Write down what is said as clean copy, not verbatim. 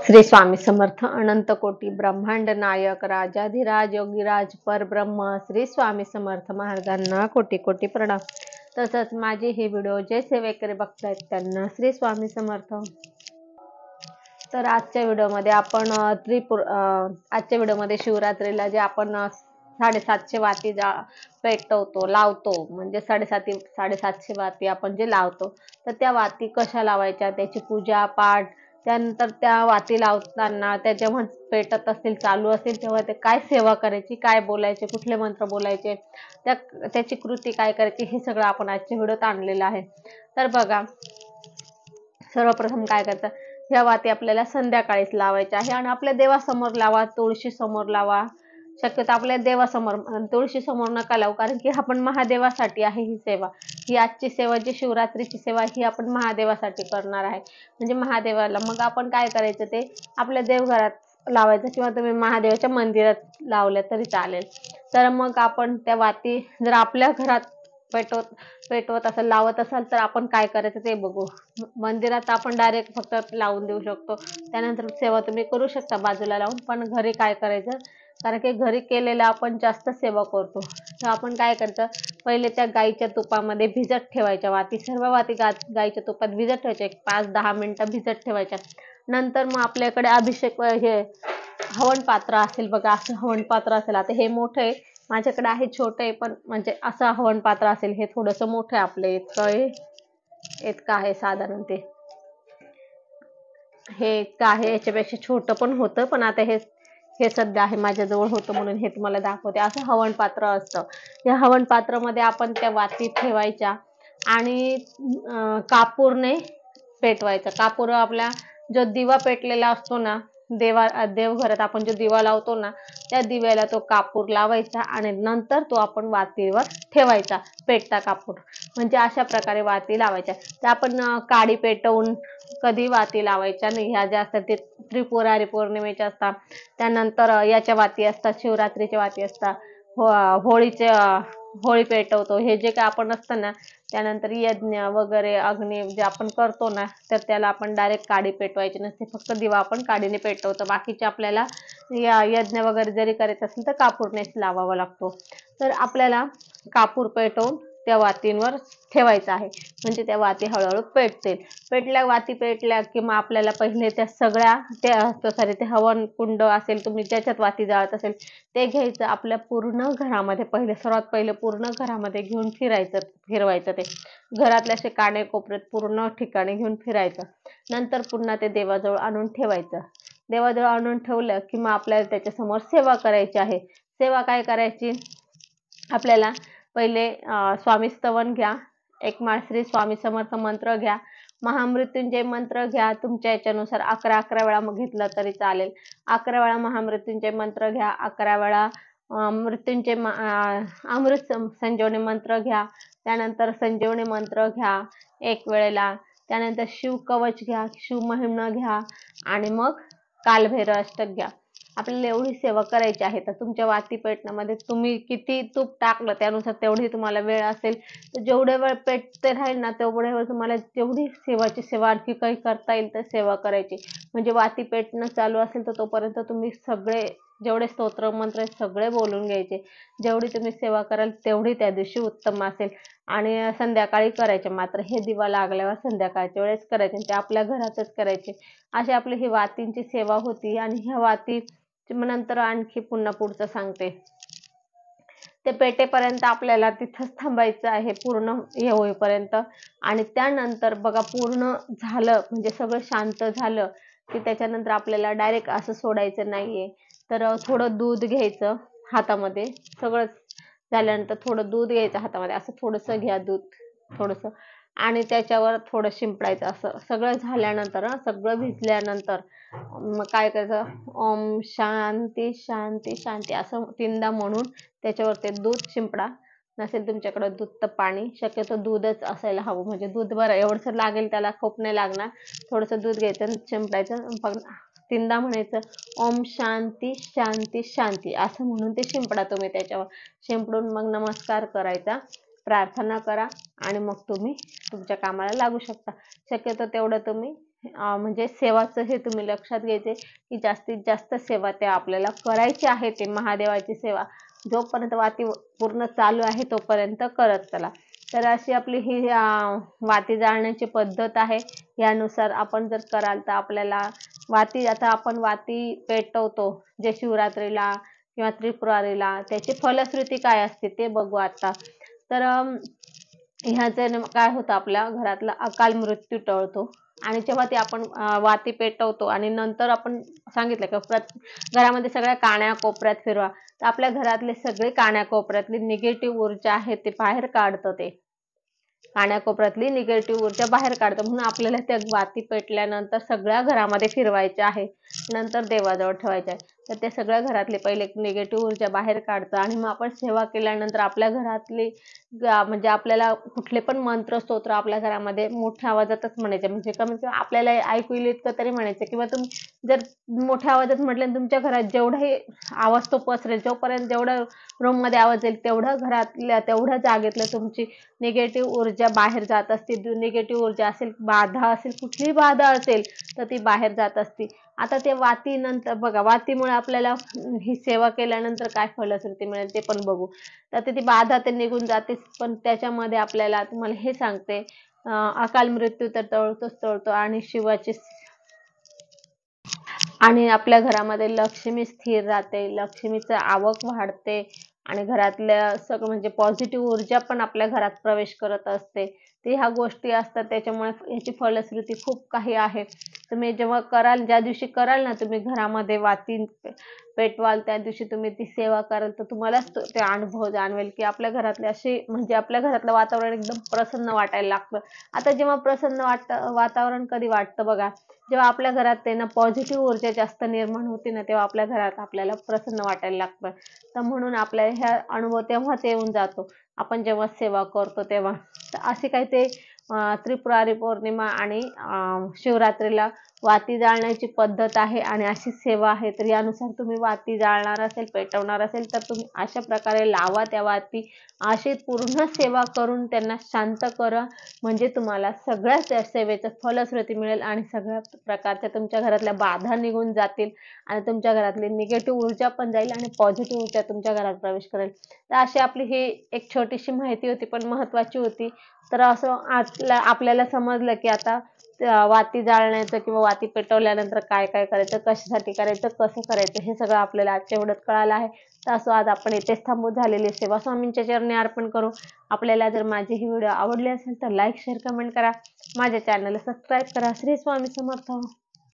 श्री स्वामी समर्थ अनंत कोटी ब्रह्मांड नायक राजाधिराज योगीराज परब्रह्म श्री स्वामी समर्थ महाराजांना कोटी कोटी प्रणाम। तसंच माझे हे व्हिडिओ जे सेवेकरी बघतायत त्यांना श्री स्वामी समर्थ। तर आजच्या व्हिडिओमध्ये आपण आजच्या व्हिडिओमध्ये शिवरात्रीला जे आपण 750 वाती पेटवतो लावतो, म्हणजे 750 वाती आपण जे लावतो, तर त्या वाती कशा लावायच्या, त्याची पूजा पाठ, त्यानंतर त्या वाती लावताना त्या जेव्हा पेटत असतील चालू असेल तेव्हा ते काय सेवा करायची, काय बोलायचे, कुठले मंत्र बोलायचे, त्याची कृती काय करायची, हे सगळं आपण आजच्या व्हिडिओत आणलेलं आहे। तर बघा, सर्वप्रथम काय करतात, ह्या वाती आपल्याला संध्याकाळीच लावायच्या आहे आणि आपल्या देवासमोर लावा, तुळशी समोर लावा। शक्यतो आपल्या देवासमोर, तुळशी समोर नका लावू, कारण की आपण महादेवासाठी आहे ही सेवा। ही आजची सेवा जी शिवरात्रीची सेवा ही आपण महादेवासाठी करणार आहे, म्हणजे महादेवाला। मग आपण काय करायचं, ते आपल्या देवघरात लावायचं किंवा तुम्ही महादेवाच्या मंदिरात लावल्या तरी चालेल। तर मग आपण त्या वाती जर आपल्या घरात पेटवत असाल, लावत असाल, तर आपण काय करायचं ते बघू। मंदिरात आपण डायरेक्ट फक्त लावून देऊ शकतो, त्यानंतर सेवा तुम्ही करू शकता बाजूला लावून। पण घरी काय करायचं, कारण की घरी केलेलं आपण जास्त सेवा करतो, तर आपण काय करायचं, पहिले त्या गाईच्या तुपामध्ये भिजत ठेवायच्या वाती, सर्व वाती गाईच्या तुपात भिजत ठेवायच्या, 5-10 मिनिटं भिजत ठेवायच्या। नंतर मग आपल्याकडे अभिषेक हे हवन पात्र असेल बघा, असं हवन पात्र असेल, आता हे मोठं आहे माझ्याकडे आहे, छोटं आहे, पण म्हणजे असं हवन पात्र असेल, हे थोडंसं मोठं आहे, आपलं इतकं आहे साधारण, हे इतकं आहे, याच्यापेक्षा छोटं पण होतं, पण आता हे सध्या आहे माझ्याजवळ होतं म्हणून हे तुम्हाला दाखवते। असं हवन पात्र असतं, या हवन पात्रामध्ये आपण त्या वाती ठेवायच्या आणि कापूरने पेटवायचा। कापूर आपला जो दिवा पेटलेला असतो ना, देवघरात आपण जो दिवा लावतो ना, त्या दिव्याला तो कापूर लावायचा आणि नंतर तो आपण वातीवर ठेवायचा, पेटता कापूर। म्हणजे अशा प्रकारे वाती लावायच्या। त्या आपण काडी पेटवून कधी वाती लावायच्या नाही, ह्या ज्या असतात ते त्रिपुरारी पौर्णिमेच्या असतात, त्यानंतर याच्या वाती असतात, शिवरात्रीच्या वाती असतात, होळी पेटवतो, हे जे काय आपण असतं ना, त्यानंतर यज्ञ वगैरे अग्नी जे आपण करतो ना, तर त्याला आपण डायरेक्ट काडी पेटवायची नसते, फक्त दिवा आपण काडीने पेटवतो। बाकीचे आपल्याला यज्ञ वगैरे जरी करायचं असेल तर कापूरनेच लावावा लागतो। तर आपल्याला कापूर पेटवून त्या वातींवर ठेवायचं आहे, म्हणजे त्या वाती हळूहळू पेटतील। वाती पेटल्या की मग आपल्याला पहिले त्या सगळ्या ते हवन कुंड असेल, तुम्ही ज्याच्यात वाती जाळत असेल ते घ्यायचं, आपल्या पूर्ण घरामध्ये सर्वात पहिले पूर्ण घरामध्ये घेऊन फिरवायचं, ते घरातल्या असे काने कोपऱ्यात पूर्ण ठिकाणी घेऊन फिरायचं। नंतर पुन्हा ते देवाजवळ आणून ठेवायचं। देवाजवळ आणून ठेवलं की मग आपल्याला त्याच्यासमोर सेवा करायची आहे। सेवा काय करायची, आपल्याला पहिले स्वामी स्तवन घ्या, एक माळ श्री स्वामी समर्थ मंत्र घ्या, महामृत्युंजय मंत्र घ्या, तुमच्या याच्यानुसार 11 वेळा मग घेतलं तरी चालेल। 11 वेळा महामृत्युंजय मंत्र घ्या, 11 वेळा अमृत संजीवनी मंत्र घ्या, त्यानंतर संजीवनी मंत्र घ्या एक वेळेला, त्यानंतर शिव कवच घ्या, शिव महिमा घ्या, आणि मग कालभैरव अष्टक घ्या। आपल्याला एवढी सेवा करायची आहे। तर तुमच्या वाती पेटण्यामध्ये तुम्ही किती तूप टाकलं त्यानुसार तेवढी तुम्हाला वेळ असेल, तर जेवढे वेळ पेटते राहील ना, तेवढे वेळ तुम्हाला जेवढी सेवा आणखी काही करता येईल तर सेवा करायची। म्हणजे वाती पेटणं चालू असेल तर तोपर्यंत तुम्ही जेवढे स्तोत्र मंत्र सगळे बोलून घ्यायचे, जेवढी तुम्ही सेवा कराल तेवढी त्या दिवशी उत्तम असेल। आणि संध्याकाळी करायचे, मात्र हे दिवा लागल्यावर संध्याकाळच्या वेळेस करायचे, ते आपल्या घरातच करायचे। अशी आपली ही वातींची सेवा होती। आणि ह्या वाती नंतर आणखी पुन्हा पुढचं सांगते, ते पेटेपर्यंत आपल्याला तिथंच थांबायचं आहे, पूर्ण हे होईपर्यंत। आणि त्यानंतर बघा, पूर्ण झालं म्हणजे सगळं शांत झालं की त्याच्यानंतर आपल्याला डायरेक्ट असं सोडायचं नाहीये, तर थोडं दूध घ्यायचं हातामध्ये, सगळं झाल्यानंतर थोडं दूध घ्यायचं हातामध्ये, असं थोडंसं घ्या दूध थोडंसं, आणि त्याच्यावर थोडं शिंपडायचं। असं सगळं झाल्यानंतर, सगळं भिजल्यानंतर मग काय करायचं, ओम शांती शांती शांती असं 3दा म्हणून त्याच्यावर ते दूध शिंपडा। नसेल तुमच्याकडे दूध तर पाणी, शक्यतो दूधच असायला हवं, म्हणजे दूध बरं एवढंसं लागेल, त्याला खूप नाही लागणार। थोडंसं दूध घ्यायचं आणि शिंपडायचं, 3दा म्हणायचं ओम शांती शांती शांती असं म्हणून ते शिंपडा तुम्ही त्याच्यावर। शिंपडून मग नमस्कार करायचा, प्रार्थना करा, आणि मग तुम्ही तुमच्या कामाला लागू शकता। शक्यतो तेवढं तुम्ही म्हणजे सेवाचं हे तुम्ही लक्षात घ्यायचे की जास्तीत जास्त सेवा ते आपल्याला करायची आहे. ते महादेवाची सेवा जोपर्यंत वाती पूर्ण चालू आहे तोपर्यंत करत चला. तर अशी आपली ही वाती जाळण्याची पद्धत आहे. यानुसार आपण जर कराल तर आपल्याला वाती, आता आपण वाती पेटवतो जे शिवरात्रीला किंवा त्रिपुरारीला, त्याची फलश्रुती काय असते ते बघू आता. तर ह्याचे काय होतं, आपल्या घरातला अकाल मृत्यू टळतो. आणि जेव्हा ते आपण वाती पेटवतो आणि नंतर आपण सांगितलं की घरामध्ये सगळ्या काण्या कोपऱ्यात फिरवा, तर आपल्या घरातले सगळे काण्या कोपऱ्यातली निगेटिव्ह ऊर्जा आहे ते बाहेर काढतं. ते काण्याकोपऱ्यातली निगेटिव्ह ऊर्जा बाहेर काढतं. म्हणून आपल्याला त्या वाती पेटल्यानंतर सगळ्या घरामध्ये फिरवायच्या आहे, नंतर देवाजवळ ठेवायच्या आहे. तर ते सगळ्या घरातली पहिले निगेटिव्ह ऊर्जा बाहेर काढतं. आणि मग आपण सेवा केल्यानंतर आपल्या घरातली म्हणजे आपल्याला कुठले पण मंत्र स्तोत्र आपल्या घरामध्ये मोठ्या आवाजातच म्हणायचे, म्हणजे कमीत कमी आपल्याला ऐकू येईल इतकं तरी म्हणायचं. किंवा तुम्ही जर मोठ्या आवाजात म्हटलं, तुमच्या घरात जेवढाही आवाज तो पसरेल, जोपर्यंत जेवढं रूम मध्ये आवाज येईल तेवढं घरातल्या तेवढ्या जागेतलं तुमची निगेटिव्ह ऊर्जा बाहेर जात असते. निगेटिव्ह ऊर्जा असेल, बाधा असेल, कुठलीही बाधा असेल तर ती बाहेर जात असते. आता ते वाती नंतर बघा, वातीमुळे आपल्याला ही सेवा केल्यानंतर काय फलश्रुती मिळेल ते पण बघू. तर ती बाधा तर निघून जाते, पण त्याच्यामध्ये आपल्याला तुम्हाला हे सांगते, अकाल मृत्यू तर टळतोच टळतो, आणि शिवाची आणि आपल्या घरामध्ये लक्ष्मी स्थिर राहते, लक्ष्मीचं आवक वाढते, आणि घरातल्या सगळं म्हणजे पॉझिटिव्ह ऊर्जा पण आपल्या घरात प्रवेश करत असते. ते ह्या गोष्टी असतात, त्याच्यामुळे याची फलश्रुती खूप काही आहे. तुम्ही जेव्हा कराल, ज्या दिवशी कराल ना तुम्ही घरामध्ये वाती पेटवाल, त्या दिवशी तुम्ही ती सेवा कराल तर तुम्हालाच ते अनुभव जाणवेल की आपल्या घरातले असे, म्हणजे आपल्या घरातलं वातावरण एकदम प्रसन्न वाटायला लागतं. आता जेव्हा प्रसन्न वातावरण कधी वाटतं बघा, जेव्हा आपल्या घरात ते ना पॉझिटिव्ह ऊर्जा जास्त निर्माण होते ना, तेव्हा आपल्या घरात आपल्याला प्रसन्न वाटायला लागतं. तर म्हणून आपल्याला ह्या अनुभव तेव्हाच येऊन जातो, आपण जेव्हा सेवा करतो तेव्हा. तर असे काही ते त्रिपुरारी पौर्णिमा आणि शिवरात्रीला वाती जाळण्याची पद्धत आहे, आणि अशी सेवा आहे. तर यानुसार तुम्ही वाती जाळणार असेल, पेटवणार असेल, तर तुम्ही अशा प्रकारे लावा त्या वाती. अशी पूर्ण सेवा करून त्यांना शांत करा, म्हणजे तुम्हाला सगळ्या त्या सेवेचं फलश्रुती मिळेल, आणि सगळ्या प्रकारच्या तुमच्या घरातल्या बाधा निघून जातील, आणि तुमच्या घरातली निगेटिव्ह ऊर्जा पण जाईल, आणि पॉझिटिव्ह ऊर्जा तुमच्या घरात प्रवेश करेल. तर अशी आपली ही एक छोटीशी माहिती होती, पण महत्त्वाची होती. तर असं आपल्याला समजलं की आता वाती जाळण्याचं किंवा वाती पेटवल्यानंतर काय काय करायचं, कशासाठी करायचं, कसं करायचं, हे सगळं आपल्याला आजच्या एवढंच कळालं आहे. तर असं आज आपण इथेच थांबू. झालेली सेवा स्वामींच्या चरणी अर्पण करू. आपल्याला जर माझी ही व्हिडिओ आवडली असेल तर लाईक, शेअर, कमेंट करा. माझ्या चॅनलला सबस्क्राईब करा. श्री स्वामी समर्थ.